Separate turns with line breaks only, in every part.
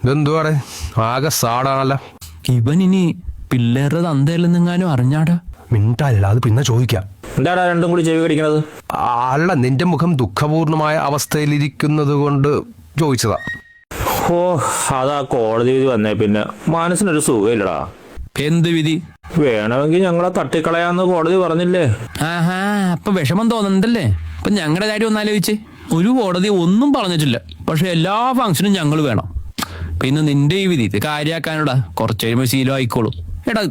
ഇതെന്തുവാടെ ആകെ സാടാണല്ലോ.
ഇവൻ ഇനി പിള്ളേരുടെ തന്തയല്ലെന്നെങ്ങാനും അറിഞ്ഞാടാ.
മിണ്ടല്ല, അത് പിന്നെ ചോദിക്കാം.
എന്താടാ രണ്ടും കൂടി ചെവി കടിക്കണത്?
അല്ല, നിന്റെ മുഖം ദുഃഖപൂർണമായ അവസ്ഥയിലിരിക്കുന്നത് കൊണ്ട് ചോദിച്ചതാ.
ഓ, അതാ കോടതി വിധി വന്നേ പിന്നെ മനസ്സിനൊരു സുഖമില്ലടാ.
എന്ത് വിധി?
വേണമെങ്കിൽ ഞങ്ങളെ തട്ടിക്കളയാന്ന് കോടതി പറഞ്ഞില്ലേ.
ആഹാ, അപ്പൊ വിഷമം തോന്നുന്നുണ്ടല്ലേ? അപ്പൊ ഞങ്ങളുടെ കാര്യം ഒന്നാലോചിച്ചേ. ഒരു കോടതി ഒന്നും പറഞ്ഞിട്ടില്ല, പക്ഷെ എല്ലാ ഫംഗ്ഷനും ഞങ്ങൾ വേണം. പിന്നെ നിന്റെ ഈ വിധി ഇത് കാര്യാക്കാനോടാ, കുറച്ച് കഴിയുമ്പോൾ ശീലം ആയിക്കോളും. എടാ,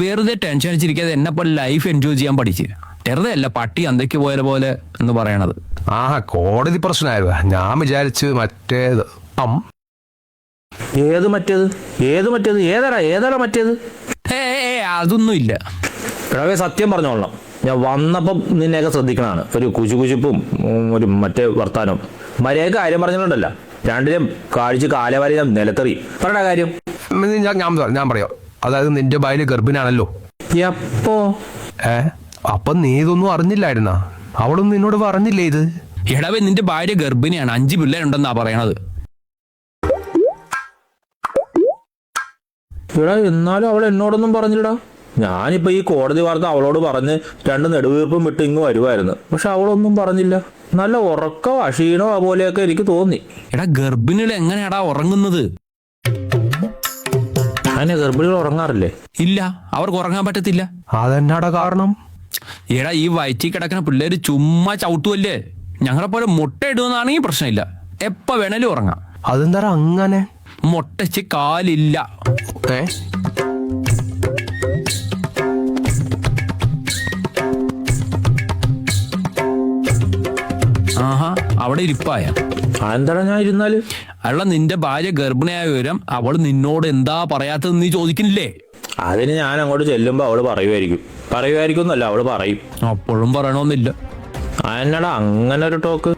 വെറുതെ ടെൻഷൻ അടിച്ചിരിക്കാതെ എന്നെപ്പോലെ ലൈഫ് എൻജോയ് ചെയ്യാൻ പഠിച്ച്. വെറുതെ അല്ല പട്ടി അന്തയ്ക്ക് പോയ പോലെ എന്ന് പറയണത്.
കോടതി പ്രശ്നമായതാ. ഞാൻ വിചാരിച്ച് മറ്റേത്.
ഏത് മറ്റേത്? ഏതാടാ മറ്റേത്?
അതൊന്നും ഇല്ല.
എടാവേ, സത്യം പറഞ്ഞോളണം. ഞാൻ വന്നപ്പം നിന്നെയൊക്കെ ശ്രദ്ധിക്കണാണ്. ഒരു കുശുകുശുപ്പും ഒരു മറ്റേ വർത്താനവും. മര്യാദക്ക് കാര്യം പറഞ്ഞിട്ടുണ്ടല്ലോ, രണ്ടിനും കാഴ്ച കാലവാരി ഞാൻ നിലത്തെറി. പറയണ കാര്യം
ഞാൻ പറയാം. അതായത് നിന്റെ ഭാര്യ ഗർഭിണിയാണല്ലോ.
എപ്പോ?
അപ്പൊ നീ ഇതൊന്നും അറിഞ്ഞില്ലായിരുന്നാ? അവളൊന്നും നിന്നോട് പറഞ്ഞില്ലേ ഇത്?
എടവേ, നിന്റെ ഭാര്യ ഗർഭിണിയാണ്, 5 പിള്ളേരുണ്ടെന്നാ പറയണത്.
എടാ, എന്നാലും അവൾ എന്നോടൊന്നും പറഞ്ഞില്ലടാ. ഞാനിപ്പോ ഈ കോടതി വാർത്ത അവളോട് പറഞ്ഞ് 2 നെടുവീർപ്പും വിട്ട് ഇങ്ങ് വരുമായിരുന്നു. പക്ഷെ അവളൊന്നും പറഞ്ഞില്ല. നല്ല ഉറക്കോ ക്ഷീണോ പോലെയൊക്കെ എനിക്ക് തോന്നി.
എടാ, ഗർഭിണികൾ എങ്ങനെയാടാ ഉറങ്ങുന്നത്?
അങ്ങനെ ഗർഭിണികൾ ഉറങ്ങാറില്ലേ?
ഇല്ല, അവർക്ക് ഉറങ്ങാൻ പറ്റത്തില്ല.
അതെന്നാടാ കാരണം?
എടാ, ഈ വയറ്റിൽ കിടക്കുന്ന പിള്ളേര് ചുമ്മാ ചവിട്ടുമല്ലേ. ഞങ്ങളെ പോലെ മുട്ട ഇടുമെന്നാണെങ്കിൽ പ്രശ്നമില്ല, എപ്പ വേണേലും ഉറങ്ങാം.
അതെന്താ അങ്ങനെ?
മുട്ടച്ച് കാലില്ല. ആഹാ, അവിടെ ഇരിപ്പായ.
എന്താണ് ഞാൻ ഇരുന്നാല്?
അല്ല, നിന്റെ ഭാര്യ ഗർഭിണിയായ വിവരം അവൾ നിന്നോട് എന്താ പറയാത്തത് നീ ചോദിക്കുന്നില്ലേ?
അതിന് ഞാൻ അങ്ങോട്ട് ചെല്ലുമ്പോ അവള് പറയുമായിരിക്കും എന്നല്ല, അവള് പറയും.
അപ്പോഴും പറയണമെന്നില്ല.
എന്നടാ അങ്ങനെ ഒരു ടോക്ക്?